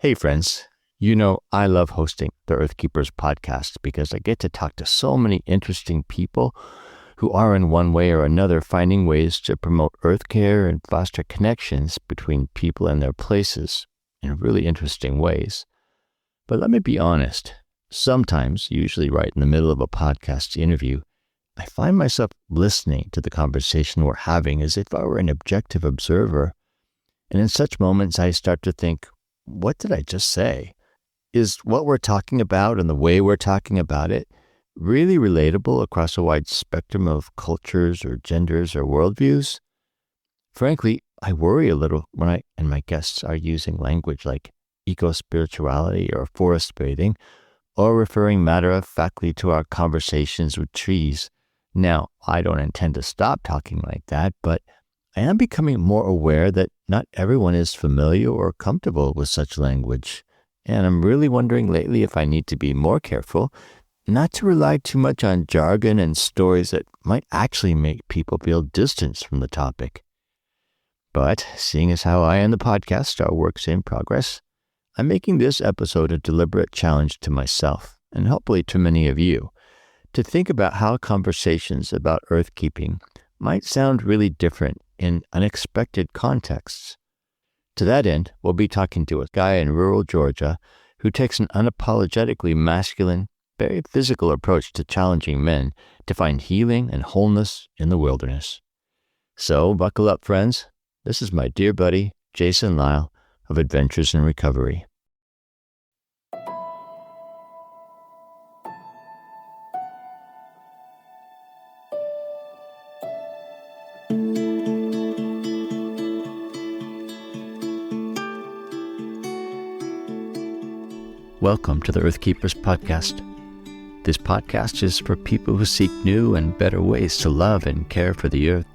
Hey friends, I love hosting the Earth Keepers podcast because I get to talk to so many interesting people who are in one way or another finding ways to promote earth care and foster connections between people and their places in really interesting ways. But let me be honest, sometimes, usually right in the middle of a podcast interview, I find myself listening to the conversation we're having as if I were an objective observer. And in such moments, I start to think, what did I just say? Is what we're talking about and the way we're talking about it really relatable across a wide spectrum of cultures or genders or worldviews? Frankly, I worry a little when I and my guests are using language like eco-spirituality or forest bathing, or referring matter-of-factly to our conversations with trees. Now, I don't intend to stop talking like that, but I am becoming more aware that not everyone is familiar or comfortable with such language, and I'm really wondering lately if I need to be more careful not to rely too much on jargon and stories that might actually make people feel distance from the topic. But seeing as how I and the podcast are works in progress, I'm making this episode a deliberate challenge to myself, and hopefully to many of you, to think about how conversations about earthkeeping might sound really different in unexpected contexts. To that end, we'll be talking to a guy in rural Georgia who takes an unapologetically masculine, very physical approach to challenging men to find healing and wholeness in the wilderness. So buckle up, friends. This is my dear buddy, Jason Lyle of Adventures in Recovery. Welcome to the Earth Keepers podcast. This podcast is for people who seek new and better ways to love and care for the earth.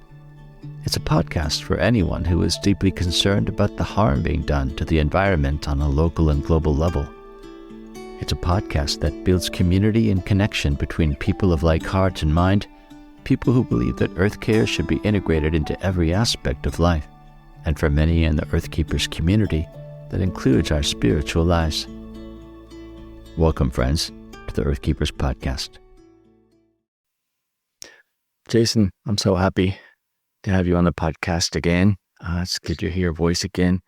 It's a podcast for anyone who is deeply concerned about the harm being done to the environment on a local and global level. It's a podcast that builds community and connection between people of like heart and mind, people who believe that earth care should be integrated into every aspect of life, and for many in the Earth Keepers community, that includes our spiritual lives. Welcome, friends, to the Earth Keepers podcast. Jason, I'm so happy to have you on the podcast again. It's good to hear your voice again.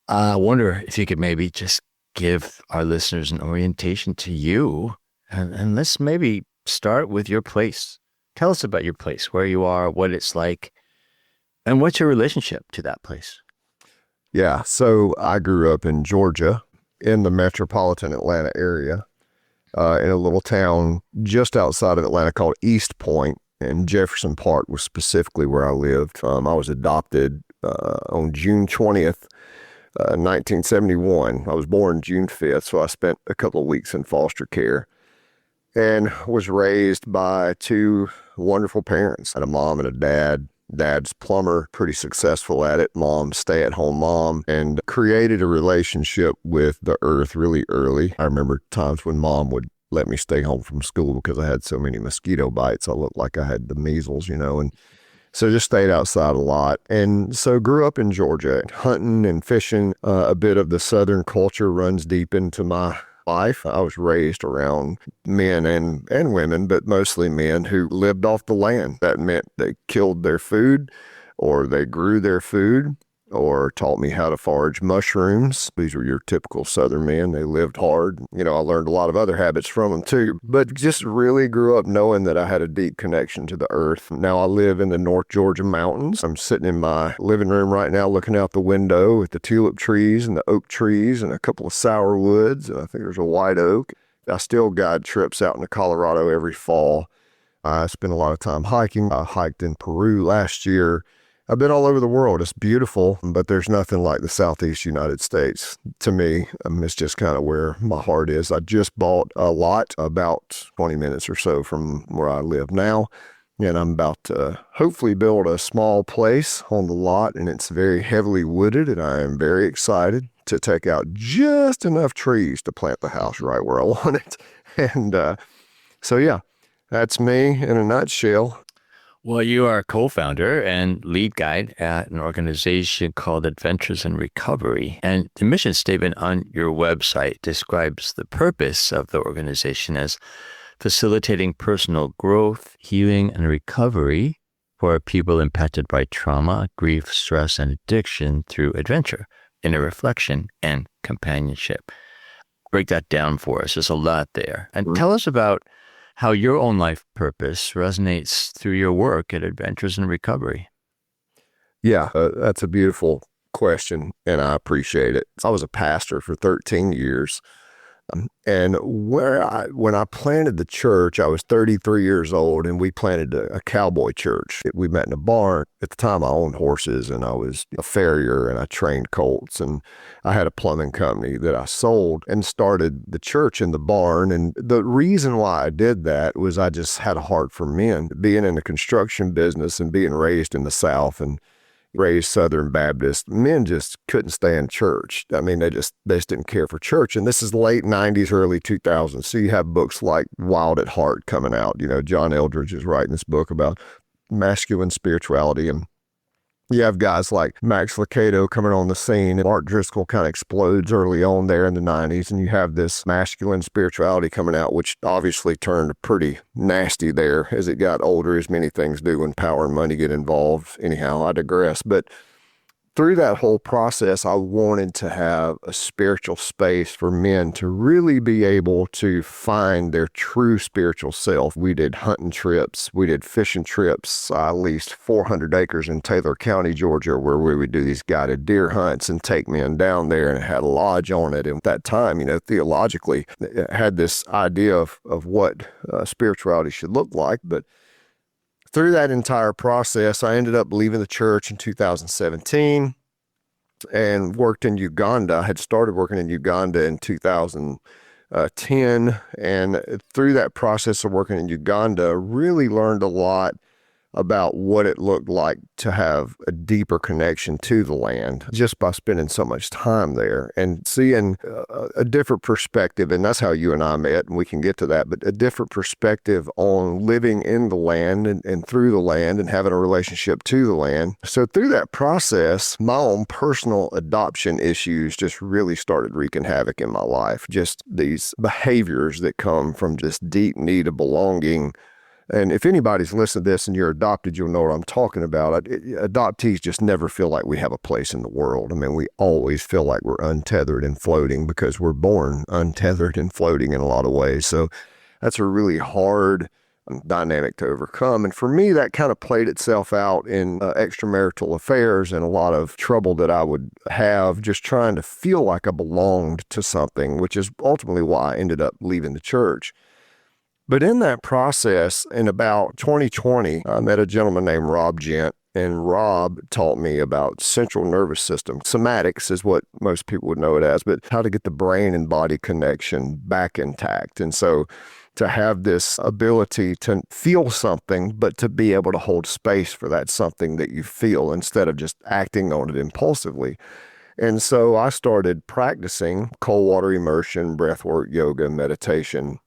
I wonder if you could maybe just give our listeners an orientation to you, and let's maybe start with your place. Tell us about your place, where you are, what it's like, and what's your relationship to that place? Yeah, so I grew up in Georgia, in the metropolitan Atlanta area, in a little town just outside of Atlanta called East Point, and Jefferson Park was specifically where I lived. I was adopted on June 20th, 1971. I was born June 5th, so I spent a couple of weeks in foster care and was raised by two wonderful parents. I had a mom and a dad. Dad's plumber, pretty successful at it. Mom's stay-at-home mom, and created a relationship with the earth really early. I remember times when Mom would let me stay home from school because I had so many mosquito bites. I looked like I had the measles, and so just stayed outside a lot. And so grew up in Georgia, hunting and fishing. A bit of the Southern culture runs deep into my life. I was raised around men and women, but mostly men who lived off the land. That meant they killed their food, or they grew their food, or taught me how to forage mushrooms. These were your typical Southern men. They lived hard. I learned a lot of other habits from them too, but just really grew up knowing that I had a deep connection to the earth. Now I live in the North Georgia mountains. I'm sitting in my living room right now looking out the window at the tulip trees and the oak trees and a couple of sour woods. And I think there's a white oak. I still guide trips out into Colorado every fall. I spend a lot of time hiking. I hiked in Peru last year. I've been all over the world. It's beautiful, but there's nothing like the Southeast United States to me. It's just kind of where my heart is. I just bought a lot about 20 minutes or so from where I live now, and I'm about to hopefully build a small place on the lot, and it's very heavily wooded, and I am very excited to take out just enough trees to plant the house right where I want it. And so, yeah, that's me in a nutshell. Well, you are a co-founder and lead guide at an organization called Adventures in Recovery. And the mission statement on your website describes the purpose of the organization as facilitating personal growth, healing, and recovery for people impacted by trauma, grief, stress, and addiction through adventure, inner reflection, and companionship. Break that down for us. There's a lot there. And tell us about how your own life purpose resonates through your work at Adventures in Recovery. Yeah, that's a beautiful question, and I appreciate it. I was a pastor for 13 years. And when I planted the church, I was 33 years old, and we planted a cowboy church. We met in a barn. At the time, I owned horses, and I was a farrier, and I trained colts, and I had a plumbing company that I sold and started the church in the barn. And the reason why I did that was I just had a heart for men. Being in the construction business and being raised in the South and raised Southern Baptist, men just couldn't stand church. I mean, they just didn't care for church. And this is late 90s, early 2000s. So you have books like Wild at Heart coming out. You know, John Eldridge is writing this book about masculine spirituality. And you have guys like Max Lucado coming on the scene, and Mark Driscoll kind of explodes early on there in the 90s. And you have this masculine spirituality coming out, which obviously turned pretty nasty there as it got older, as many things do when power and money get involved. Anyhow, I digress. But through that whole process, I wanted to have a spiritual space for men to really be able to find their true spiritual self. We did hunting trips. We did fishing trips. I leased 400 acres in Taylor County, Georgia, where we would do these guided deer hunts and take men down there, and it had a lodge on it. And at that time, you know, theologically, it had this idea of what spirituality should look like. But through that entire process, I ended up leaving the church in 2017 and worked in Uganda. I had started working in Uganda in 2010. And through that process of working in Uganda, really learned a lot about what it looked like to have a deeper connection to the land just by spending so much time there and seeing a different perspective. And that's how you and I met, and we can get to that, but a different perspective on living in the land and through the land and having a relationship to the land. So through that process, my own personal adoption issues just really started wreaking havoc in my life. Just these behaviors that come from this deep need of belonging. And if anybody's listened to this and you're adopted, you'll know what I'm talking about. Adoptees just never feel like we have a place in the world. I mean, we always feel like we're untethered and floating because we're born untethered and floating in a lot of ways. So that's a really hard dynamic to overcome. And for me, that kind of played itself out in extramarital affairs and a lot of trouble that I would have just trying to feel like I belonged to something, which is ultimately why I ended up leaving the church. But in that process, in about 2020, I met a gentleman named Rob Gent, and Rob taught me about central nervous system. Somatics is what most people would know it as, but how to get the brain and body connection back intact. And so to have this ability to feel something, but to be able to hold space for that something that you feel instead of just acting on it impulsively. And so I started practicing cold water immersion, breathwork, yoga, meditation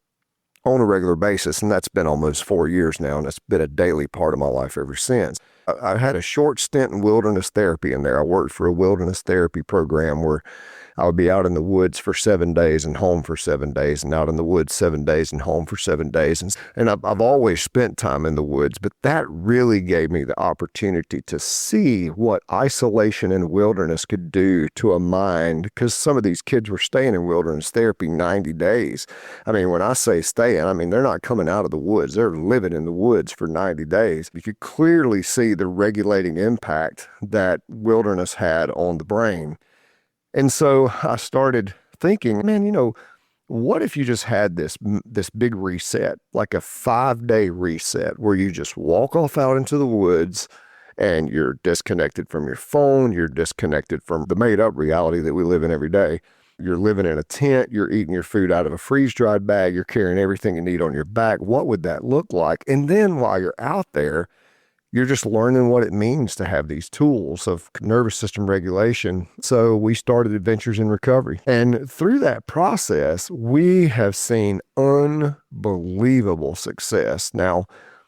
on a regular basis. And that's been almost 4 years now. And it's been a daily part of my life ever since. I had a short stint in wilderness therapy in there. I worked for a wilderness therapy program where I would be out in the woods for 7 days and home for 7 days, and out in the woods 7 days and home for 7 days. And I've always spent time in the woods, but that really gave me the opportunity to see what isolation and wilderness could do to a mind, because some of these kids were staying in wilderness therapy 90 days. I mean, when I say staying, I mean, they're not coming out of the woods. They're living in the woods for 90 days. You could clearly see the regulating impact that wilderness had on the brain. And so I started thinking, man, what if you just had this big reset, like a 5-day reset where you just walk off out into the woods and you're disconnected from your phone, you're disconnected from the made up reality that we live in every day. You're living in a tent, you're eating your food out of a freeze-dried bag, you're carrying everything you need on your back. What would that look like? And then while you're out there, you're just learning what it means to have these tools of nervous system regulation. So we started Adventures in Recovery. And through that process, we have seen unbelievable success. Now,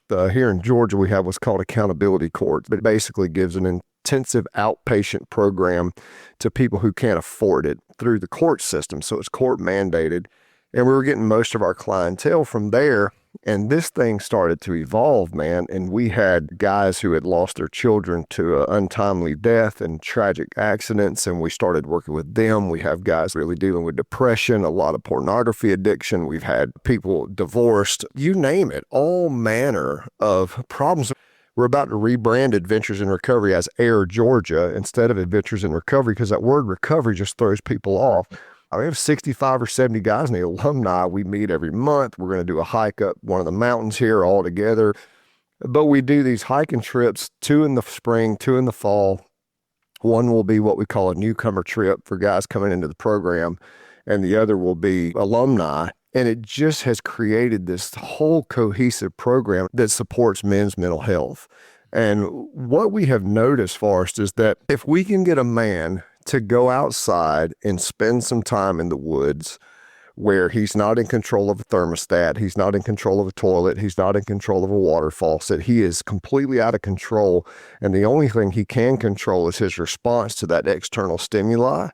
here in Georgia, we have what's called accountability courts, but it basically gives an intensive outpatient program to people who can't afford it through the court system. So it's court mandated. And we were getting most of our clientele from there. And this thing started to evolve, man. And we had guys who had lost their children to untimely death and tragic accidents. And we started working with them. We have guys really dealing with depression, a lot of pornography addiction. We've had people divorced, you name it, all manner of problems. We're about to rebrand Adventures in Recovery as Air Georgia instead of Adventures in Recovery, because that word recovery just throws people off. We have 65 or 70 guys in the alumni. We meet every month. We're going to do a hike up one of the mountains here all together. But we do these hiking trips, 2 in the spring, 2 in the fall. One will be what we call a newcomer trip for guys coming into the program, and the other will be alumni. And it just has created this whole cohesive program that supports men's mental health. And what we have noticed, Forrest, is that if we can get a man to go outside and spend some time in the woods where he's not in control of a thermostat, he's not in control of a toilet, he's not in control of a water faucet, he is completely out of control, and the only thing he can control is his response to that external stimuli.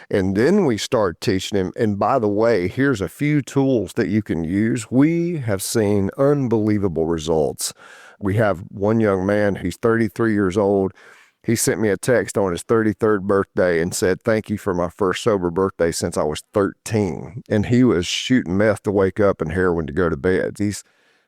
And then we start teaching him, and by the way, here's a few tools that you can use. We have seen unbelievable results. We have one young man, he's 33 years old. He sent me a text on his 33rd birthday and said, "Thank you for my first sober birthday since I was 13. And he was shooting meth to wake up and heroin to go to bed. He's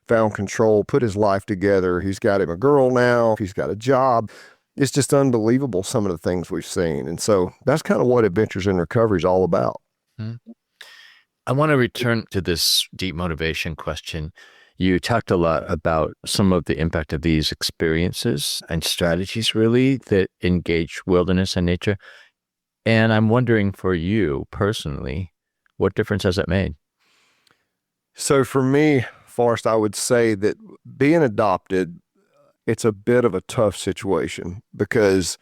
found control, put his life together. He's got him a girl now. He's got a job. It's just unbelievable, some of the things we've seen. And so that's kind of what Adventures in Recovery is all about. I want to return to this deep motivation question. You talked a lot about some of the impact of these experiences and strategies, really, that engage wilderness and nature. And I'm wondering for you personally, what difference has it made? So for me, Forrest, I would say that being adopted, it's a bit of a tough situation, because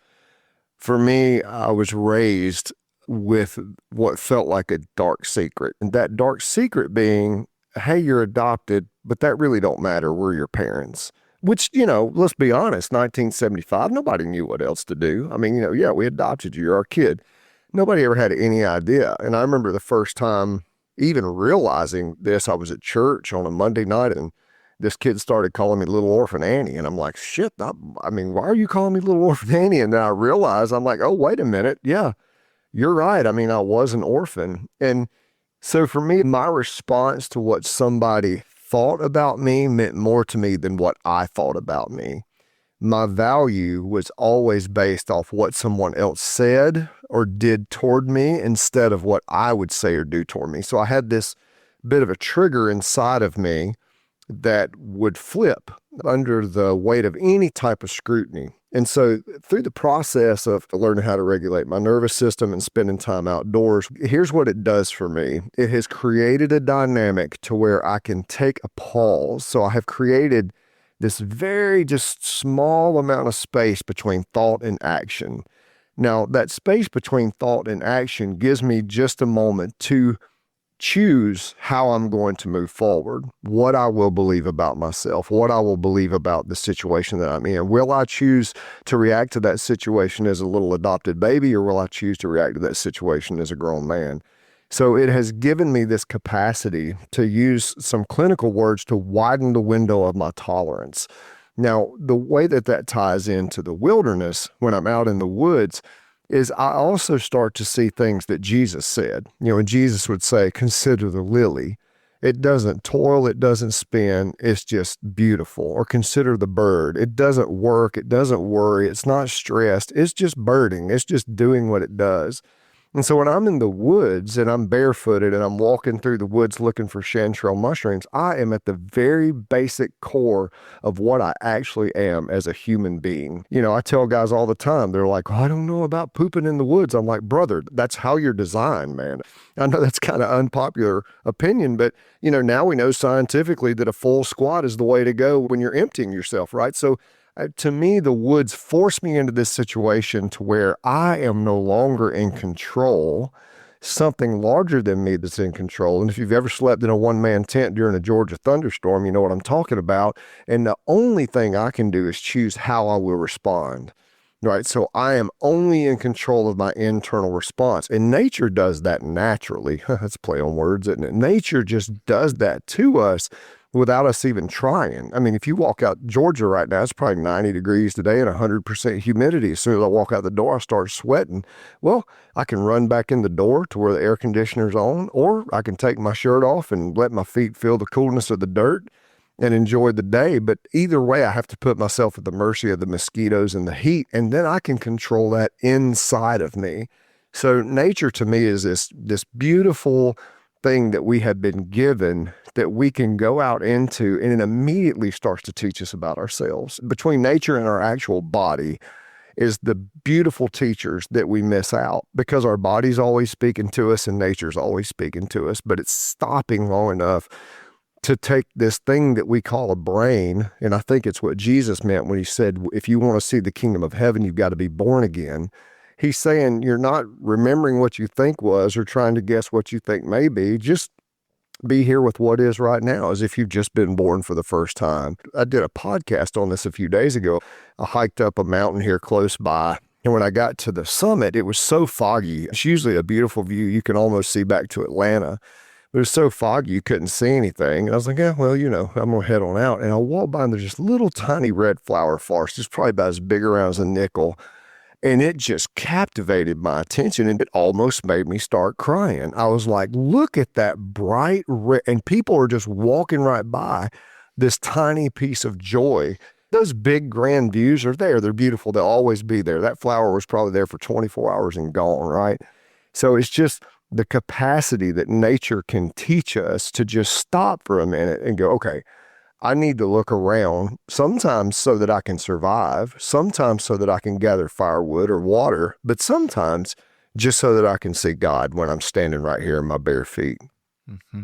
for me, I was raised with what felt like a dark secret. And that dark secret being, hey, you're adopted, but that really don't matter. We're your parents. Which, let's be honest, 1975, nobody knew what else to do. I mean, yeah, we adopted you. You're our kid. Nobody ever had any idea. And I remember the first time even realizing this, I was at church on a Monday night, and this kid started calling me Little Orphan Annie. And I'm like, shit, I mean, why are you calling me Little Orphan Annie? And then I realized, I'm like, oh, wait a minute. Yeah, you're right. I mean, I was an orphan. And so for me, my response to what somebody thought about me meant more to me than what I thought about me. My value was always based off what someone else said or did toward me instead of what I would say or do toward me. So I had this bit of a trigger inside of me that would flip under the weight of any type of scrutiny. And so through the process of learning how to regulate my nervous system and spending time outdoors, here's what it does for me. It has created a dynamic to where I can take a pause. So I have created this very just small amount of space between thought and action. Now, that space between thought and action gives me just a moment to choose how I'm going to move forward, what I will believe about myself, what I will believe about the situation that I'm in. Will I choose to react to that situation as a little adopted baby, or will I choose to react to that situation as a grown man? So it has given me this capacity to use some clinical words to widen the window of my tolerance. Now, the way that ties into the wilderness when I'm out in the woods is I also start to see things that Jesus said. And Jesus would say, consider the lily. It doesn't toil, it doesn't spin, it's just beautiful. Or consider the bird. It doesn't work, it doesn't worry, it's not stressed, it's just birding, it's just doing what it does. And so when I'm in the woods and I'm barefooted and I'm walking through the woods looking for chanterelle mushrooms, I am at the very basic core of what I actually am as a human being. I tell guys all the time, they're like, I don't know about pooping in the woods. I'm like, brother, that's how you're designed, man. I know that's kind of unpopular opinion, but now we know scientifically that a full squat is the way to go when you're emptying yourself, right? So to me, the woods forced me into this situation to where I am no longer in control. something larger than me that's in control. And if you've ever slept in a one-man tent during a Georgia thunderstorm, you know what I'm talking about. And the only thing I can do is choose how I will respond. Right. So I am only in control of my internal response. And nature does that naturally. That's a play on words, isn't it? Nature just does that to us without us even trying. I mean, if you walk out Georgia right now, it's probably 90 degrees today and 100% humidity. As soon as I walk out the door, I start sweating. Well, I can run back in the door to where the air conditioner's on, or I can take my shirt off and let my feet feel the coolness of the dirt and enjoy the day. But either way, I have to put myself at the mercy of the mosquitoes and the heat, and then I can control that inside of me. So nature to me is this beautiful thing that we have been given that we can go out into, and it immediately starts to teach us about ourselves. Between nature and our actual body is the beautiful teachers that we miss out, because our body's always speaking to us and nature's always speaking to us, but it's stopping long enough to take this thing that we call a brain. And I think it's what Jesus meant when he said, if you want to see the kingdom of heaven, you've got to be born again. He's saying you're not remembering what you think was or trying to guess what you think may be. Just be here with what is right now, as if you've just been born for the first time. I did a podcast on this a few days ago. I hiked up a mountain here close by. And when I got to the summit, it was so foggy. It's usually a beautiful view. You can almost see back to Atlanta. But it was so foggy, you couldn't see anything. And I was like, yeah, well, I'm going to head on out. And I walked by and there's this little tiny red flower forest. It's probably about as big around as a nickel. And it just captivated my attention, and it almost made me start crying. I was like, look at that bright red, and people are just walking right by this tiny piece of joy. Those big grand views are there. They're beautiful. They'll always be there. That flower was probably there for 24 hours and gone, right? So it's just the capacity that nature can teach us to just stop for a minute and go, okay, I need to look around, sometimes so that I can survive, sometimes so that I can gather firewood or water, but sometimes just so that I can see God when I'm standing right here in my bare feet. Mm-hmm.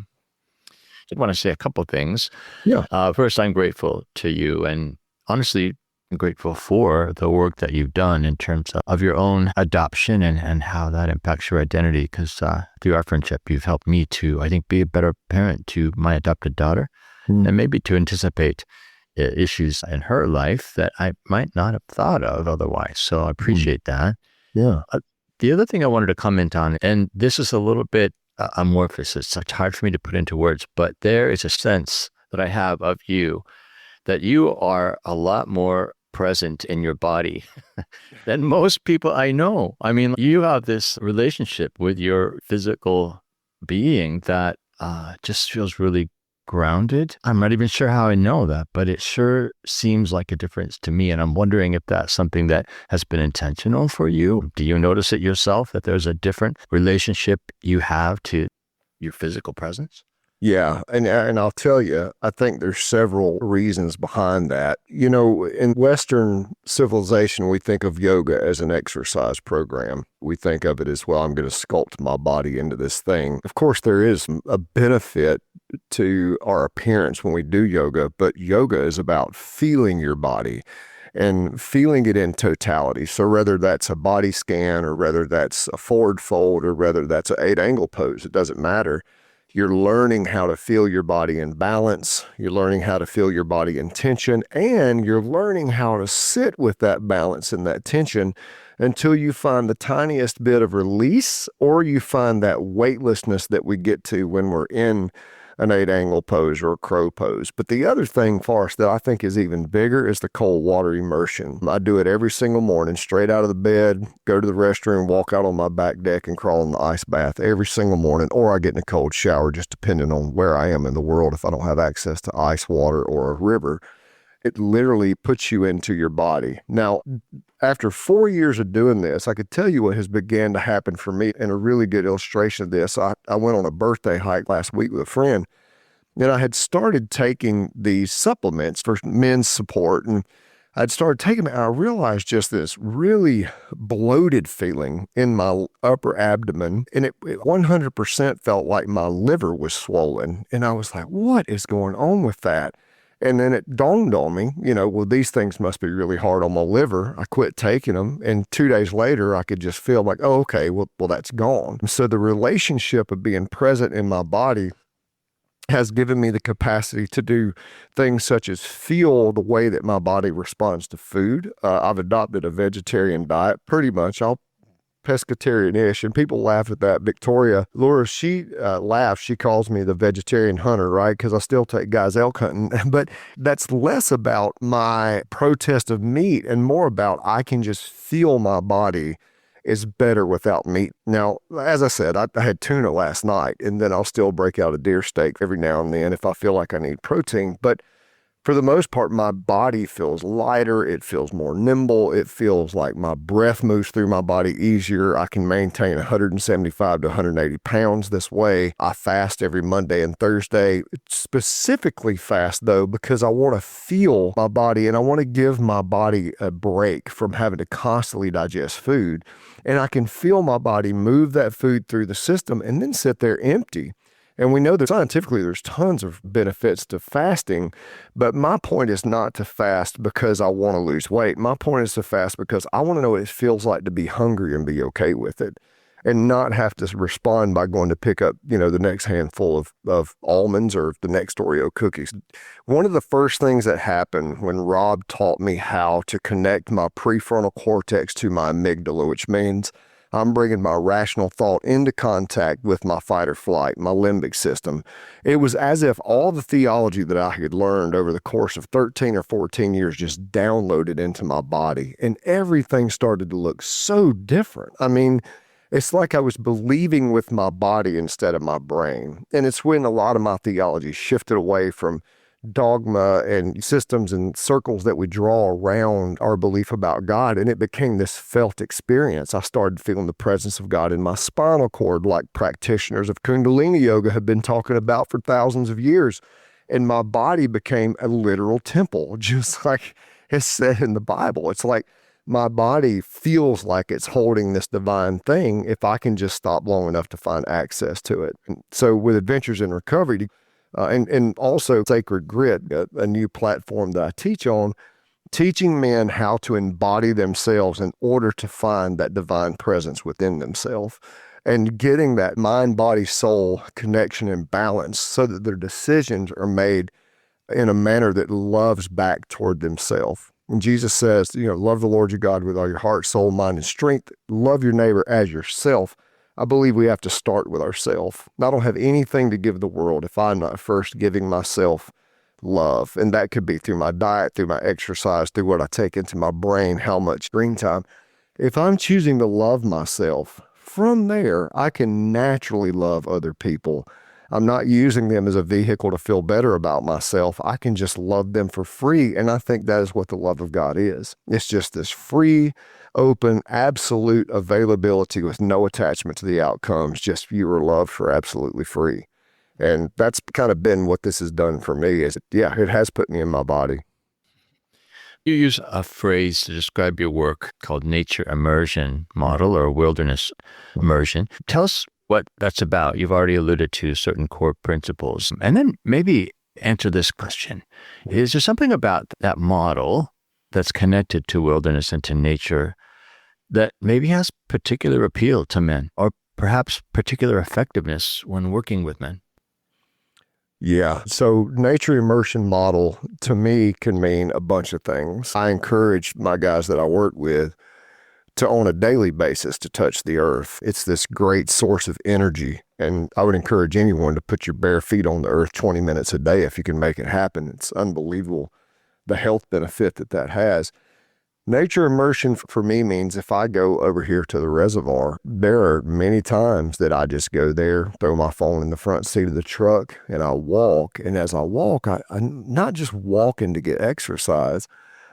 I want to say a couple of things. Yeah. First, I'm grateful to you, and honestly, I'm grateful for the work that you've done in terms of your own adoption and how that impacts your identity, because through our friendship, you've helped me to, I think, be a better parent to my adopted daughter. And maybe to anticipate issues in her life that I might not have thought of otherwise. So I appreciate that. Yeah. The other thing I wanted to comment on, and this is a little bit amorphous, it's hard for me to put into words, but there is a sense that I have of you, that you are a lot more present in your body than most people I know. I mean, you have this relationship with your physical being that just feels really grounded. I'm not even sure how I know that, but it sure seems like a difference to me. And I'm wondering if that's something that has been intentional for you. Do you notice it yourself, that there's a different relationship you have to your physical presence? Yeah. And I'll tell you, I think there's several reasons behind that. In Western civilization, we think of yoga as an exercise program. We think of it as, well, I'm going to sculpt my body into this thing. Of course, there is a benefit to our appearance when we do yoga, but yoga is about feeling your body and feeling it in totality. So whether that's a body scan or whether that's a forward fold or whether that's an 8-angle pose, it doesn't matter. You're learning how to feel your body in balance. You're learning how to feel your body in tension, and you're learning how to sit with that balance and that tension until you find the tiniest bit of release, or you find that weightlessness that we get to when we're in an 8-angle pose or a crow pose. But the other thing, Forrest, that I think is even bigger is the cold water immersion. I do it every single morning, straight out of the bed, go to the restroom, walk out on my back deck and crawl in the ice bath every single morning, or I get in a cold shower, just depending on where I am in the world. If I don't have access to ice water or a river, it literally puts you into your body. Now, after 4 years of doing this, I could tell you what has began to happen for me. And a really good illustration of this, I went on a birthday hike last week with a friend, and I had started taking these supplements for men's support, and I'd started taking them, and I realized just this really bloated feeling in my upper abdomen, and it 100% felt like my liver was swollen. And I was like, what is going on with that? And then it dawned on me, well, these things must be really hard on my liver. I quit taking them. And 2 days later, I could just feel like, oh, okay, well, that's gone. So the relationship of being present in my body has given me the capacity to do things such as feel the way that my body responds to food. I've adopted a vegetarian diet pretty much. I'll pescatarian-ish, and people laugh at that. Victoria Laura, she laughs. She calls me the vegetarian hunter, right? Because I still take guys elk hunting. But that's less about my protest of meat and more about I can just feel my body is better without meat. Now, as I said, I had tuna last night, and then I'll still break out a deer steak every now and then if I feel like I need protein. But for the most part, my body feels lighter. It feels more nimble. It feels like my breath moves through my body easier. I can maintain 175 to 180 pounds this way. I fast every Monday and Thursday. Specifically fast, though, because I want to feel my body and I want to give my body a break from having to constantly digest food. And I can feel my body move that food through the system and then sit there empty. And we know that scientifically there's tons of benefits to fasting, but my point is not to fast because I want to lose weight. My point is to fast because I want to know what it feels like to be hungry and be okay with it and not have to respond by going to pick up, the next handful of almonds or the next Oreo cookies. One of the first things that happened when Rob taught me how to connect my prefrontal cortex to my amygdala, which means I'm bringing my rational thought into contact with my fight or flight, my limbic system. It was as if all the theology that I had learned over the course of 13 or 14 years just downloaded into my body, and everything started to look so different. I mean, it's like I was believing with my body instead of my brain. And it's when a lot of my theology shifted away from dogma and systems and circles that we draw around our belief about God. And it became this felt experience. I started feeling the presence of God in my spinal cord, like practitioners of Kundalini yoga have been talking about for thousands of years. And my body became a literal temple, just like it's said in the Bible. It's like my body feels like it's holding this divine thing if I can just stop long enough to find access to it. And so with Adventures in Recovery, and also Sacred Grit, a new platform that I teach on, teaching men how to embody themselves in order to find that divine presence within themselves and getting that mind, body, soul connection and balance so that their decisions are made in a manner that loves back toward themselves. And Jesus says, love the Lord your God with all your heart, soul, mind, and strength. Love your neighbor as yourself. I believe we have to start with ourselves. I don't have anything to give the world if I'm not first giving myself love. And that could be through my diet, through my exercise, through what I take into my brain, how much screen time. If I'm choosing to love myself, from there, I can naturally love other people. I'm not using them as a vehicle to feel better about myself. I can just love them for free. And I think that is what the love of God is. It's just this free, open, absolute availability with no attachment to the outcomes, just pure love for absolutely free. And that's kind of been what this has done for me is, it has put me in my body. You use a phrase to describe your work called nature immersion model or wilderness immersion. Tell us what that's about. You've already alluded to certain core principles. And then maybe answer this question. Is there something about that model that's connected to wilderness and to nature that maybe has particular appeal to men or perhaps particular effectiveness when working with men? Yeah. So nature immersion model to me can mean a bunch of things. I encourage my guys that I work with to on a daily basis to touch the earth. It's this great source of energy. And I would encourage anyone to put your bare feet on the earth 20 minutes a day if you can make it happen. It's unbelievable the health benefit that has. Nature immersion for me means if I go over here to the reservoir, there are many times that I just go there, throw my phone in the front seat of the truck, and I walk. And as I walk, I'm not just walking to get exercise.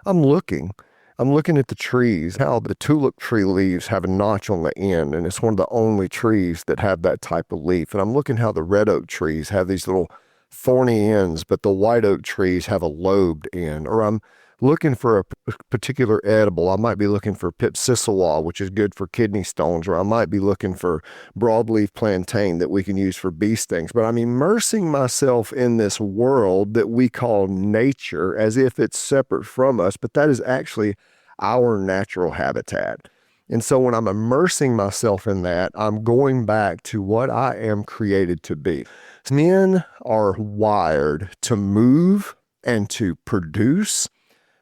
I'm looking at the trees, how the tulip tree leaves have a notch on the end, and it's one of the only trees that have that type of leaf. And I'm looking how the red oak trees have these little thorny ends, but the white oak trees have a lobed end. Or I'm looking for a particular edible. I might be looking for pipsissewa, which is good for kidney stones, or I might be looking for broadleaf plantain that we can use for bee stings. But I'm immersing myself in this world that we call nature as if it's separate from us, but that is actually our natural habitat. And so when I'm immersing myself in that, I'm going back to what I am created to be. Men are wired to move and to produce.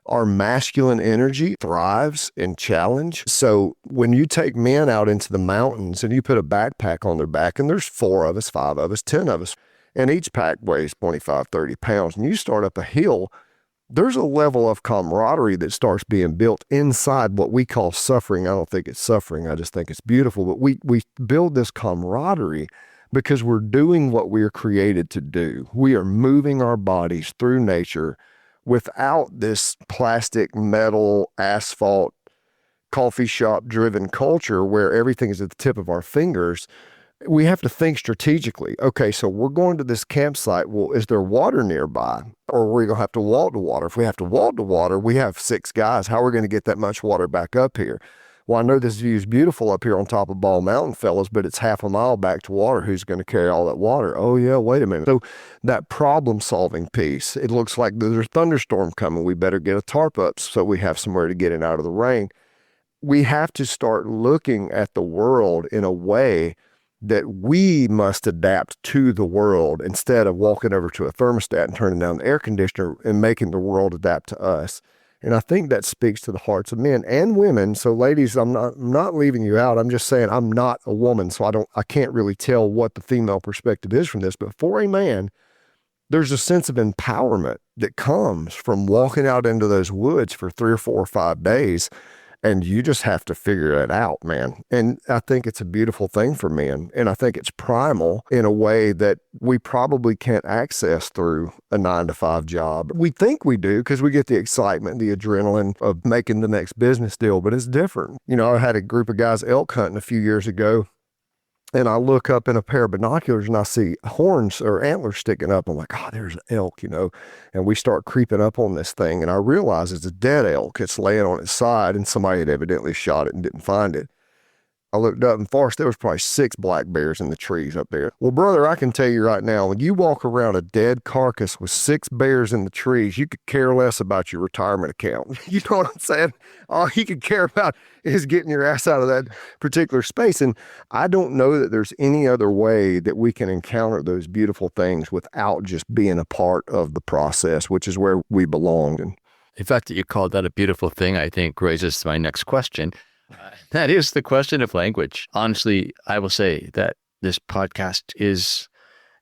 Our masculine energy thrives in challenge. So when you take men out into the mountains and you put a backpack on their back, and there's 4 of us, 5 of us, 10 of us, and each pack weighs 25, 30 pounds, and you start up a hill, there's a level of camaraderie that starts being built inside what we call suffering. I don't think it's suffering. I just think it's beautiful. But we build this camaraderie because we're doing what we are created to do. We are moving our bodies through nature without this plastic, metal, asphalt, coffee shop driven culture where everything is at the tip of our fingers. We have to think strategically. Okay, so we're going to this campsite. Well, is there water nearby? Or are we going to have to walk to water? If we have to walk to water, we have 6 guys. How are we going to get that much water back up here? Well, I know this view is beautiful up here on top of Ball Mountain, fellas, but it's half a mile back to water. Who's going to carry all that water? Oh, yeah, wait a minute. So that problem-solving piece, it looks like there's a thunderstorm coming. We better get a tarp up so we have somewhere to get in out of the rain. We have to start looking at the world in a way that we must adapt to the world instead of walking over to a thermostat and turning down the air conditioner and making the world adapt to us. And I think that speaks to the hearts of men and women. So ladies, I'm not leaving you out. I'm just saying I'm not a woman, so I can't really tell what the female perspective is from this. But for a man, there's a sense of empowerment that comes from walking out into those woods for 3 or 4 or 5 days. And you just have to figure it out, man. And I think it's a beautiful thing for men. And I think it's primal in a way that we probably can't access through a 9-to-5 job. We think we do because we get the excitement, the adrenaline of making the next business deal, but it's different. You know, I had a group of guys elk hunting a few years ago, and I look up in a pair of binoculars and I see horns or antlers sticking up. I'm like, oh, there's an elk, you know. And we start creeping up on this thing. And I realize it's a dead elk. It's laying on its side, and somebody had evidently shot it and didn't find it. I looked up in Forrest, there was probably 6 black bears in the trees up there. Well, brother, I can tell you right now, when you walk around a dead carcass with 6 bears in the trees, you could care less about your retirement account. You know what I'm saying? All you could care about is getting your ass out of that particular space. And I don't know that there's any other way that we can encounter those beautiful things without just being a part of the process, which is where we belong. And the fact that you called that a beautiful thing, I think, raises my next question. That is the question of language. Honestly, I will say that this podcast is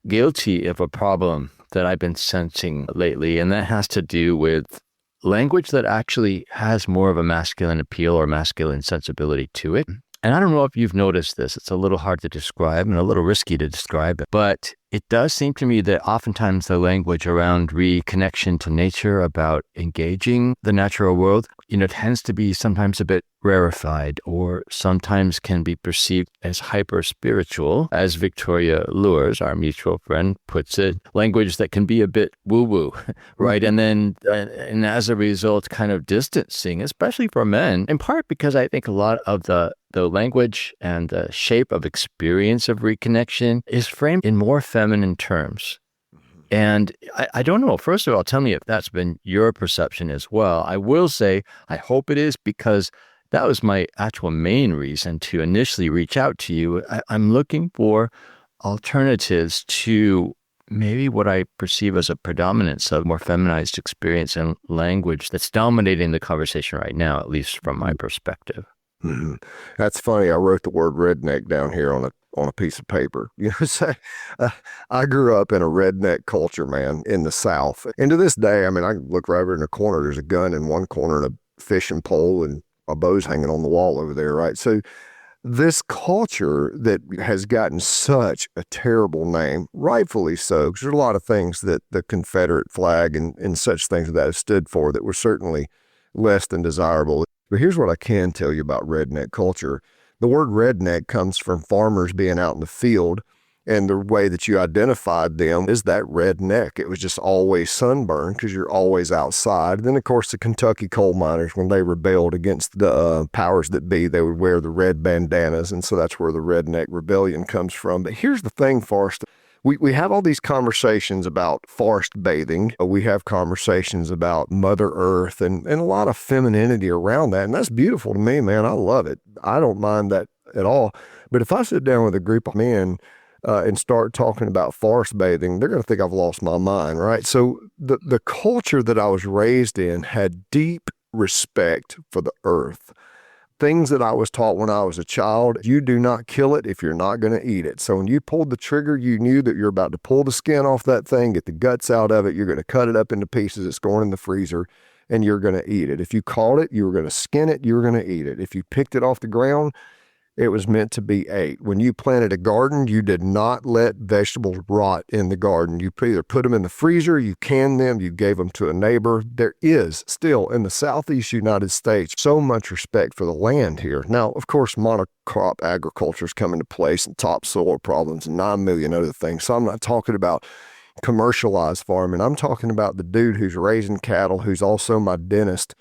guilty of a problem that I've been sensing lately, and that has to do with language that actually has more of a masculine appeal or masculine sensibility to it. And I don't know if you've noticed this. It's a little hard to describe and a little risky to describe, but it does seem to me that oftentimes the language around reconnection to nature, about engaging the natural world, tends to be sometimes a bit rarefied, or sometimes can be perceived as hyper-spiritual, as Victoria Lures, our mutual friend, puts it, language that can be a bit woo-woo, right? And as a result, kind of distancing, especially for men, in part because I think a lot of the language and the shape of experience of reconnection is framed in more feminine terms. And I don't know, first of all, tell me if that's been your perception as well. I will say, I hope it is, because that was my actual main reason to initially reach out to you. I'm looking for alternatives to maybe what I perceive as a predominance of more feminized experience and language that's dominating the conversation right now, at least from my perspective. Mm-hmm. That's funny. I wrote the word redneck down here on a piece of paper. So, I grew up in a redneck culture, man, in the South. And to this day, I mean, I look right over in the corner. There's a gun in one corner and a fishing pole and a bow's hanging on the wall over there, right? So this culture that has gotten such a terrible name, rightfully so, because there's a lot of things that the Confederate flag and such things that have stood for that were certainly less than desirable. But here's what I can tell you about redneck culture. The word redneck comes from farmers being out in the field And the way that you identified them is that red neck. It was just always sunburned because you're always outside. Then, of course, the Kentucky coal miners, when they rebelled against the powers that be, they would wear the red bandanas. And so that's where the redneck rebellion comes from. But here's the thing, Forrest. We have all these conversations about forest bathing. We have conversations about Mother Earth and a lot of femininity around that. And that's beautiful to me, man. I love it. I don't mind that at all. But if I sit down with a group of men and start talking about forest bathing, they're going to think I've lost my mind, right? So the culture that I was raised in had deep respect for the earth. Things that I was taught when I was a child, you do not kill it if you're not going to eat it. So when you pulled the trigger, you knew that you're about to pull the skin off that thing, get the guts out of it, you're going to cut it up into pieces, it's going in the freezer, and you're going to eat it. If you caught it, you were going to skin it, you were going to eat it. If you picked it off the ground, it was meant to be ate. When you planted a garden, you did not let vegetables rot in the garden. You either put them in the freezer, you canned them, you gave them to a neighbor. There is still in the Southeast United States so much respect for the land here. Now, of course, monocrop agriculture is coming to place and topsoil problems and 9 million other things. So I'm not talking about commercialized farming. I'm talking about the dude who's raising cattle, who's also my dentist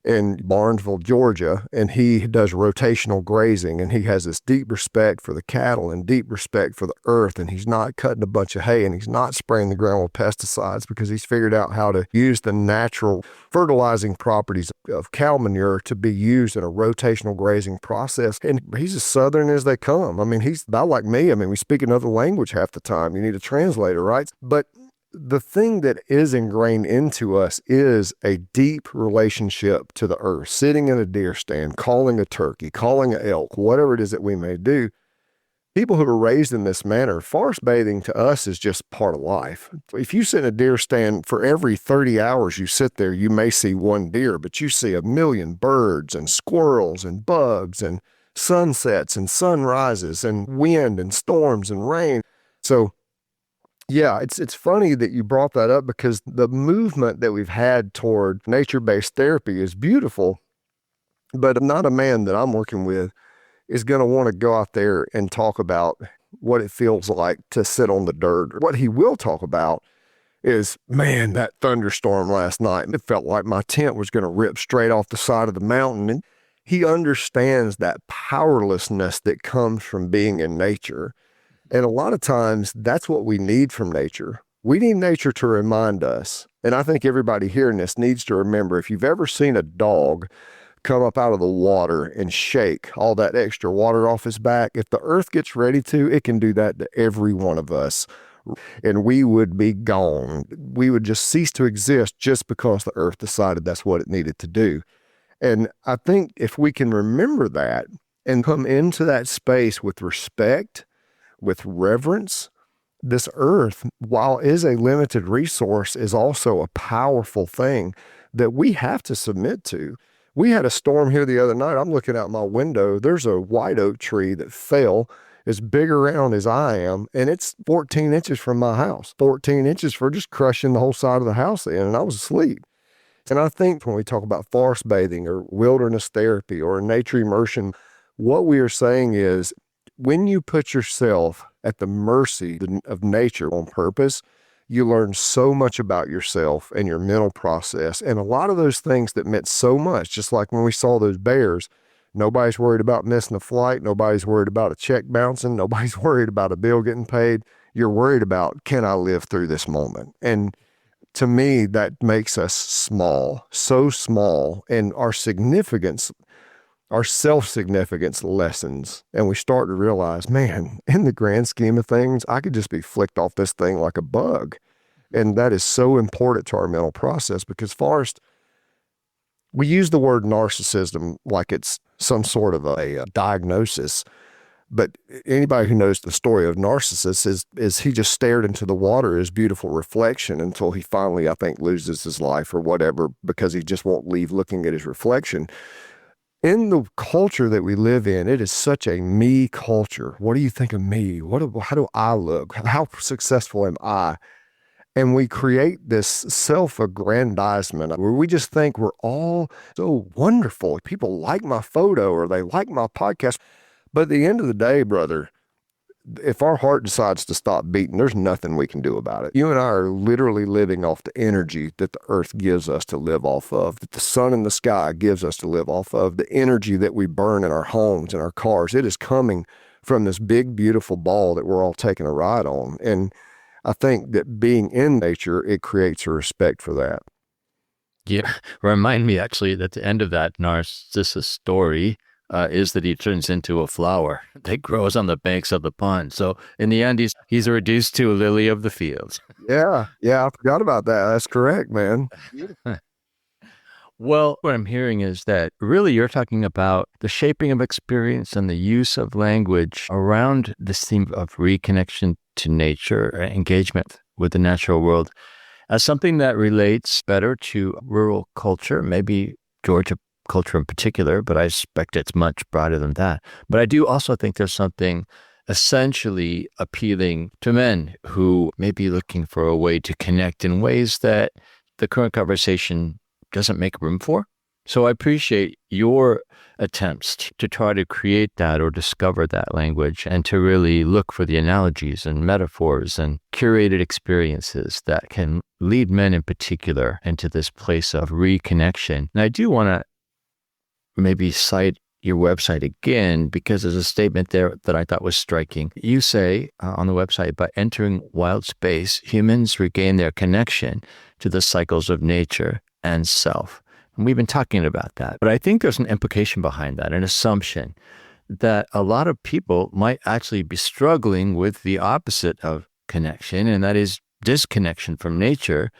in Barnesville, Georgia, and he does rotational grazing, and he has this deep respect for the cattle and deep respect for the earth, and he's not cutting a bunch of hay, and he's not spraying the ground with pesticides because he's figured out how to use the natural fertilizing properties of cow manure to be used in a rotational grazing process. And he's as Southern as they come. I mean, he's about like me. I mean, we speak another language half the time. You need a translator, right? But the thing that is ingrained into us is a deep relationship to the earth. Sitting in a deer stand, calling a turkey, calling an elk, whatever it is that we may do. People who are raised in this manner, forest bathing to us is just part of life. If you sit in a deer stand, for every 30 hours you sit there, you may see one deer, but you see a million birds and squirrels and bugs and sunsets and sunrises and wind and storms and rain. So yeah, it's funny that you brought that up because the movement that we've had toward nature-based therapy is beautiful, but not a man that I'm working with is going to want to go out there and talk about what it feels like to sit on the dirt. What he will talk about is, man, that thunderstorm last night, it felt like my tent was going to rip straight off the side of the mountain. And he understands that powerlessness that comes from being in nature. And a lot of times that's what we need from nature. We need nature to remind us. And I think everybody hearing this needs to remember, if you've ever seen a dog come up out of the water and shake all that extra water off his back, if the earth gets ready to, it can do that to every one of us. And we would be gone. We would just cease to exist just because the earth decided that's what it needed to do. And I think if we can remember that and come into that space with respect, with reverence, this earth, while is a limited resource, is also a powerful thing that we have to submit to. We had a storm here the other night. I'm looking out my window. There's a white oak tree that fell as big around as I am, and it's 14 inches from my house. 14 inches for just crushing the whole side of the house in, and I was asleep. And I think when we talk about forest bathing or wilderness therapy or nature immersion, what we are saying is, when you put yourself at the mercy of nature on purpose, you learn so much about yourself and your mental process. And a lot of those things that meant so much, just like when we saw those bears, nobody's worried about missing a flight. Nobody's worried about a check bouncing. Nobody's worried about a bill getting paid. You're worried about, can I live through this moment? And to me, that makes us small, so small, and our significance, our self-significance lessens, and we start to realize, man, in the grand scheme of things, I could just be flicked off this thing like a bug. And that is so important to our mental process because, Forrest, we use the word narcissism like it's some sort of a diagnosis. But anybody who knows the story of Narcissus is he just stared into the water, his beautiful reflection, until he finally, I think, loses his life or whatever because he just won't leave looking at his reflection. In the culture that we live in, it is such a me culture. What do you think of me? How do I look? How successful am I? And we create this self-aggrandizement where we just think we're all so wonderful. People like my photo or they like my podcast. But at the end of the day, brother, If our heart decides to stop beating, there's nothing we can do about it. You and I are literally living off the energy that the earth gives us to live off of, that the sun and the sky gives us to live off of, the energy that we burn in our homes and our cars. It is coming from this big, beautiful ball that we're all taking a ride on. And I think that being in nature, it creates a respect for that. Yeah, remind me actually that the end of that Narcissus story is that he turns into a flower that grows on the banks of the pond. So in the end, he's reduced to a lily of the field. Yeah, I forgot about that. That's correct, man. Well, what I'm hearing is that really you're talking about the shaping of experience and the use of language around this theme of reconnection to nature, engagement with the natural world, as something that relates better to rural culture, maybe Georgia culture in particular, but I suspect it's much broader than that. But I do also think there's something essentially appealing to men who may be looking for a way to connect in ways that the current conversation doesn't make room for. So I appreciate your attempts to try to create that or discover that language and to really look for the analogies and metaphors and curated experiences that can lead men in particular into this place of reconnection. And I do want to maybe cite your website again, because there's a statement there that I thought was striking. You say on the website, by entering wild space, humans regain their connection to the cycles of nature and self. And we've been talking about that. But I think there's an implication behind that, an assumption that a lot of people might actually be struggling with the opposite of connection, and that is disconnection from nature.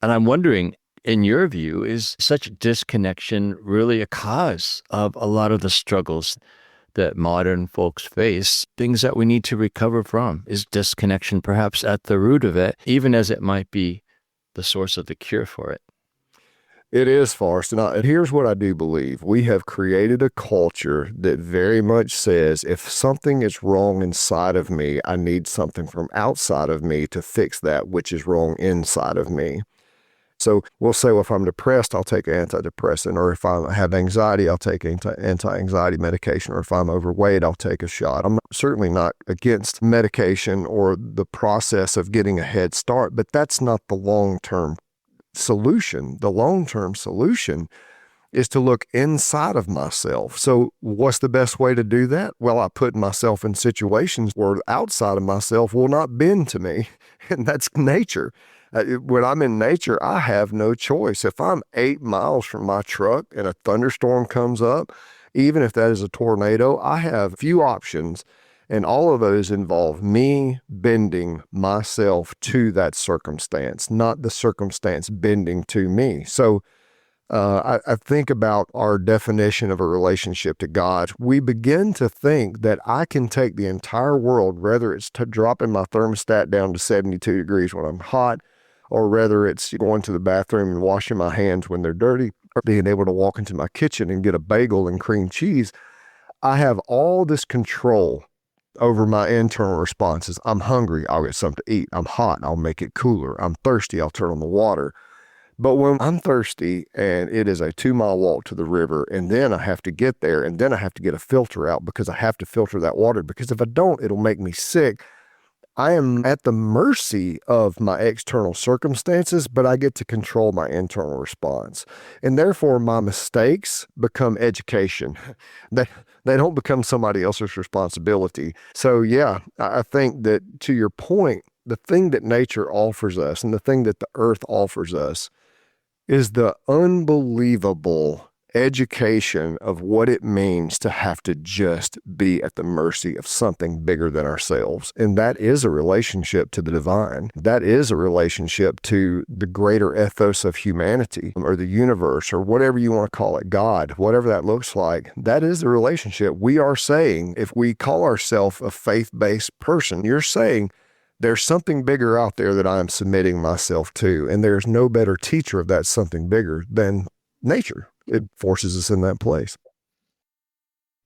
And I'm wondering, in your view, is such disconnection really a cause of a lot of the struggles that modern folks face, things that we need to recover from? Is disconnection perhaps at the root of it, even as it might be the source of the cure for it? It is, Forrest. And here's what I do believe. We have created a culture that very much says if something is wrong inside of me, I need something from outside of me to fix that which is wrong inside of me. So we'll say, well, if I'm depressed, I'll take an antidepressant, or if I have anxiety, I'll take anti-anxiety medication, or if I'm overweight, I'll take a shot. I'm certainly not against medication or the process of getting a head start, but that's not the long-term solution. The long-term solution is to look inside of myself. So what's the best way to do that? Well, I put myself in situations where outside of myself will not bend to me, and that's nature. When I'm in nature, I have no choice. If I'm 8 miles from my truck and a thunderstorm comes up, even if that is a tornado, I have few options, and all of those involve me bending myself to that circumstance, not the circumstance bending to me. So I think about our definition of a relationship to God. We begin to think that I can take the entire world, whether it's dropping my thermostat down to 72 degrees when I'm hot, or whether it's going to the bathroom and washing my hands when they're dirty, or being able to walk into my kitchen and get a bagel and cream cheese. I have all this control over my internal responses. I'm hungry, I'll get something to eat. I'm hot, I'll make it cooler. I'm thirsty, I'll turn on the water. But when I'm thirsty and it is a 2-mile walk to the river, and then I have to get there, and then I have to get a filter out because I have to filter that water, because if I don't, it'll make me sick. I am at the mercy of my external circumstances, but I get to control my internal response. And therefore, my mistakes become education. They don't become somebody else's responsibility. So yeah, I think that, to your point, the thing that nature offers us and the thing that the earth offers us is the unbelievable education of what it means to have to just be at the mercy of something bigger than ourselves. And that is a relationship to the divine. That is a relationship to the greater ethos of humanity, or the universe, or whatever you want to call it, God, whatever that looks like. That is the relationship. We are saying, if we call ourselves a faith-based person, you're saying, there's something bigger out there that I am submitting myself to, and there's no better teacher of that something bigger than nature. It forces us in that place.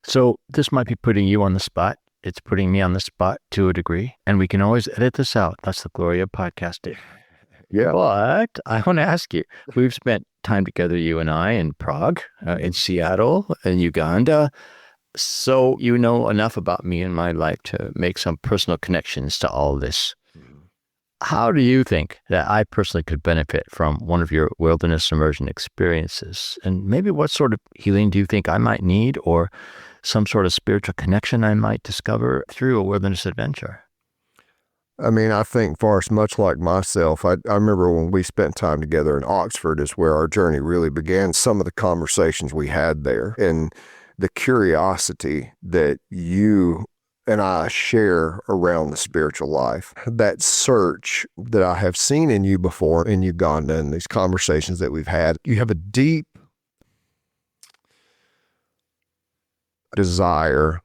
So this might be putting you on the spot. It's putting me on the spot to a degree, and we can always edit this out. That's the glory of podcasting. Yeah. But I want to ask you, we've spent time together, you and I, in Prague, in Seattle, in Uganda. So you know enough about me and my life to make some personal connections to all this. How do you think that I personally could benefit from one of your wilderness immersion experiences? And maybe what sort of healing do you think I might need, or some sort of spiritual connection I might discover through a wilderness adventure? I mean, I think Forrest, much like myself, I remember when we spent time together in Oxford is where our journey really began. Some of the conversations we had there and the curiosity that you and I share around the spiritual life, that search that I have seen in you before in Uganda and these conversations that we've had, you have a deep desire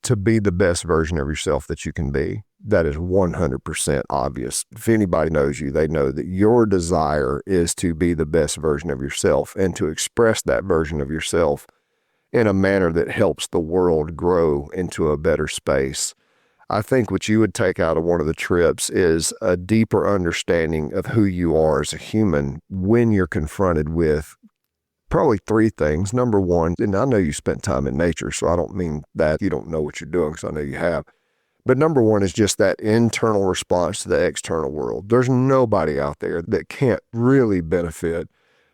to be the best version of yourself that you can be. That is 100% obvious. If anybody knows you, they know that your desire is to be the best version of yourself and to express that version of yourself in a manner that helps the world grow into a better space. I think what you would take out of one of the trips is a deeper understanding of who you are as a human when you're confronted with probably three things. Number one, and I know you spent time in nature, so I don't mean that you don't know what you're doing, because I know you have. But number one is just that internal response to the external world. There's nobody out there that can't really benefit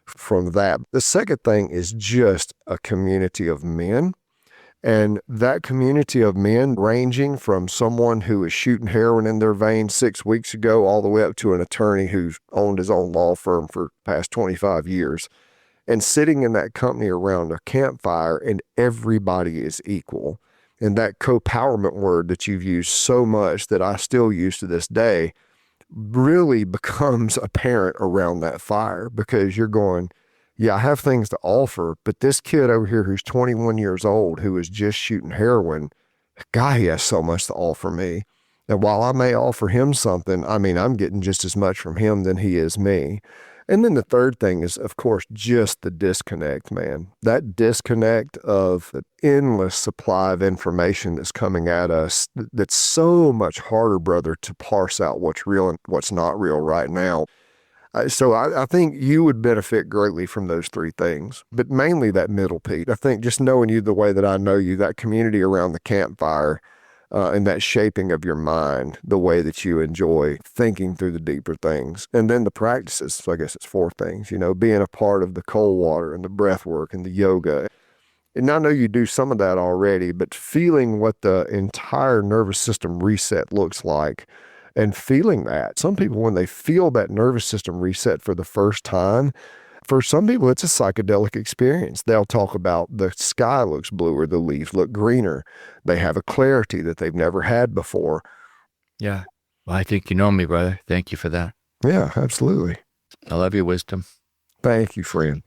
from that. The second thing is just a community of men. And that community of men, ranging from someone who was shooting heroin in their veins 6 weeks ago all the way up to an attorney who's owned his own law firm for the past 25 years. And sitting in that company around a campfire, and everybody is equal. And that co-powerment word that you've used so much that I still use to this day really becomes apparent around that fire, because you're going, yeah, I have things to offer, but this kid over here who's 21 years old, who is just shooting heroin, God, he has so much to offer me. And while I may offer him something, I mean, I'm getting just as much from him than he is me. And then the third thing is, of course, just the disconnect, man. That disconnect of the endless supply of information that's coming at us, that's so much harder, brother, to parse out what's real and what's not real right now. So I think you would benefit greatly from those three things, but mainly that middle piece. I think just knowing you the way that I know you, that community around the campfire, and that shaping of your mind, the way that you enjoy thinking through the deeper things. And then the practices, so I guess it's four things, being a part of the cold water and the breath work and the yoga. And I know you do some of that already, but feeling what the entire nervous system reset looks like and feeling that. Some people, when they feel that nervous system reset for the first time, for some people, it's a psychedelic experience. They'll talk about the sky looks bluer, the leaves look greener. They have a clarity that they've never had before. Yeah. Well, I think you know me, brother. Thank you for that. Yeah, absolutely. I love your wisdom. Thank you, friend.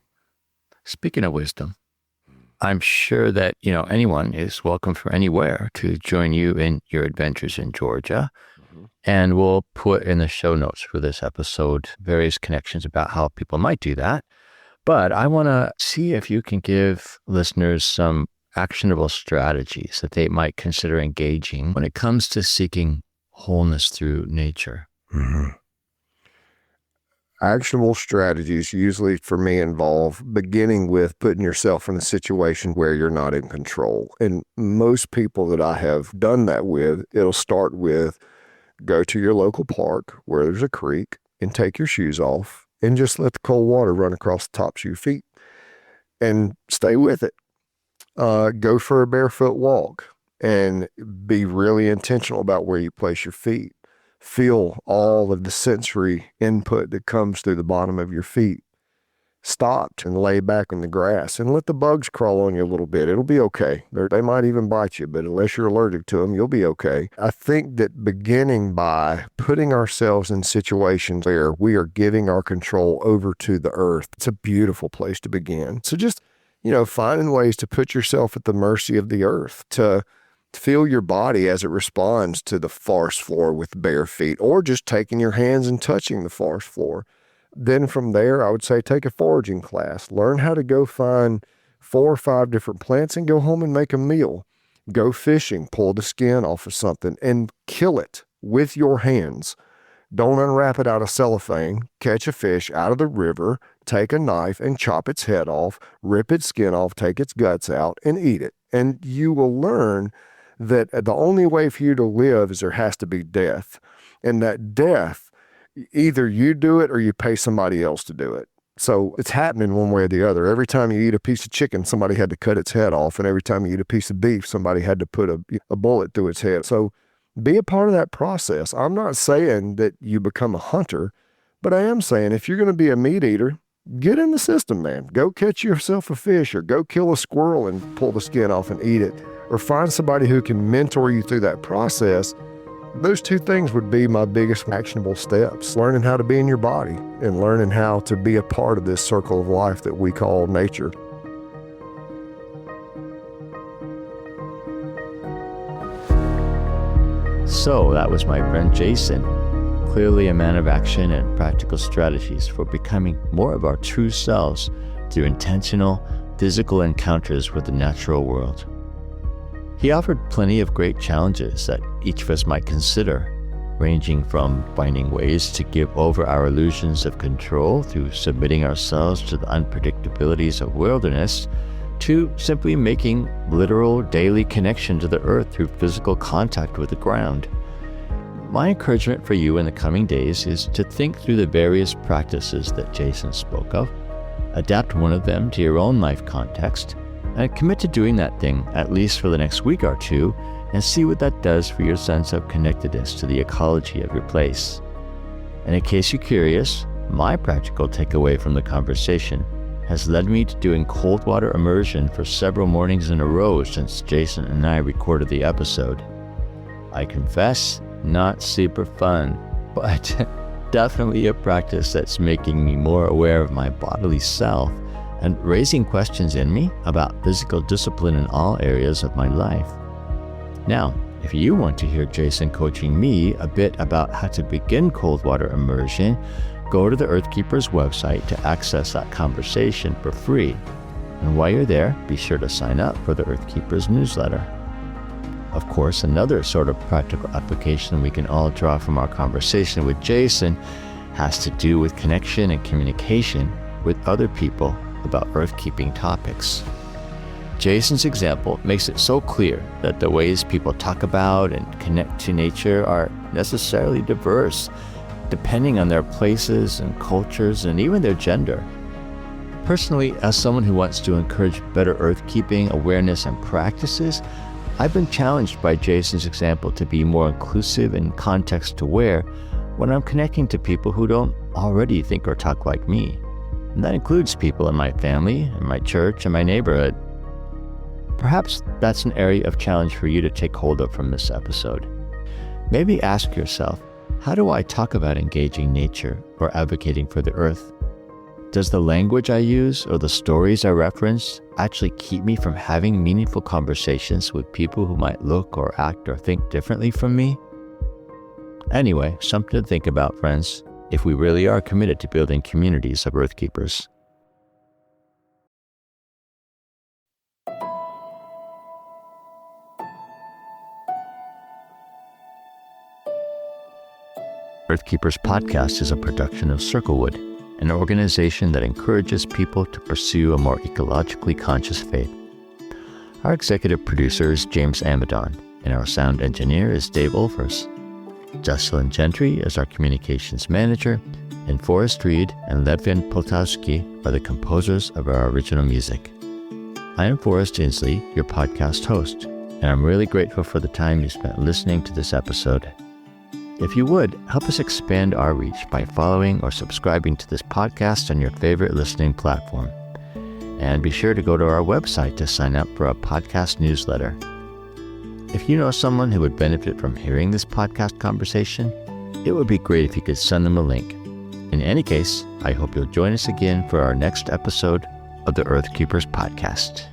Speaking of wisdom, I'm sure that, anyone is welcome from anywhere to join you in your adventures in Georgia. And we'll put in the show notes for this episode various connections about how people might do that. But I want to see if you can give listeners some actionable strategies that they might consider engaging when it comes to seeking wholeness through nature. Mm-hmm. Actionable strategies usually for me involve beginning with putting yourself in a situation where you're not in control. And most people that I have done that with, it'll start with go to your local park where there's a creek and take your shoes off and just let the cold water run across the tops of your feet and stay with it. Go for a barefoot walk and be really intentional about where you place your feet. Feel all of the sensory input that comes through the bottom of your feet. Stop and lay back in the grass and let the bugs crawl on you a little bit. It'll be okay. They might even bite you, but unless you're allergic to them, you'll be okay. I think that beginning by putting ourselves in situations where we are giving our control over to the earth, it's a beautiful place to begin. So just, finding ways to put yourself at the mercy of the earth, to feel your body as it responds to the forest floor with bare feet, or just taking your hands and touching the forest floor. Then from there, I would say take a foraging class. Learn how to go find 4 or 5 different plants and go home and make a meal. Go fishing, pull the skin off of something and kill it with your hands. Don't unwrap it out of cellophane. Catch a fish out of the river, take a knife and chop its head off, rip its skin off, take its guts out and eat it. And you will learn that the only way for you to live is there has to be death. And that death, either you do it or you pay somebody else to do it. So it's happening one way or the other. Every time you eat a piece of chicken, somebody had to cut its head off. And every time you eat a piece of beef, somebody had to put a bullet through its head. So be a part of that process. I'm not saying that you become a hunter, but I am saying if you're going to be a meat eater, get in the system, man. Go catch yourself a fish or go kill a squirrel and pull the skin off and eat it. Or find somebody who can mentor you through that process. Those two things would be my biggest actionable steps. Learning how to be in your body and learning how to be a part of this circle of life that we call nature. So that was my friend Jason, clearly a man of action and practical strategies for becoming more of our true selves through intentional, physical encounters with the natural world. He offered plenty of great challenges that each of us might consider, ranging from finding ways to give over our illusions of control through submitting ourselves to the unpredictabilities of wilderness, to simply making literal daily connection to the earth through physical contact with the ground. My encouragement for you in the coming days is to think through the various practices that Jason spoke of, adapt one of them to your own life context, and commit to doing that thing at least for the next week or two and see what that does for your sense of connectedness to the ecology of your place. And in case you're curious, my practical takeaway from the conversation has led me to doing cold water immersion for several mornings in a row since Jason and I recorded the episode. I confess, not super fun, but definitely a practice that's making me more aware of my bodily self and raising questions in me about physical discipline in all areas of my life. Now, if you want to hear Jason coaching me a bit about how to begin cold water immersion, go to the Earthkeepers website to access that conversation for free. And while you're there, be sure to sign up for the Earthkeepers newsletter. Of course, another sort of practical application we can all draw from our conversation with Jason has to do with connection and communication with other people about earth-keeping topics. Jason's example makes it so clear that the ways people talk about and connect to nature are necessarily diverse, depending on their places and cultures and even their gender. Personally, as someone who wants to encourage better earth-keeping awareness and practices, I've been challenged by Jason's example to be more inclusive and context-aware when I'm connecting to people who don't already think or talk like me. And that includes people in my family, in my church, and my neighborhood. Perhaps that's an area of challenge for you to take hold of from this episode. Maybe ask yourself, how do I talk about engaging nature or advocating for the earth? Does the language I use or the stories I reference actually keep me from having meaningful conversations with people who might look or act or think differently from me? Anyway, something to think about, friends, if we really are committed to building communities of earthkeepers. Earthkeepers Podcast is a production of Circlewood, an organization that encourages people to pursue a more ecologically conscious faith. Our executive producer is James Amadon, and our sound engineer is Dave Olfers. Jocelyn Gentry is our communications manager, and Forrest Reed and Levin Poltavsky are the composers of our original music. I am Forrest Inslee, your podcast host, and I'm really grateful for the time you spent listening to this episode. If you would, help us expand our reach by following or subscribing to this podcast on your favorite listening platform. And be sure to go to our website to sign up for a podcast newsletter. If you know someone who would benefit from hearing this podcast conversation, it would be great if you could send them a link. In any case, I hope you'll join us again for our next episode of the Earthkeepers Podcast.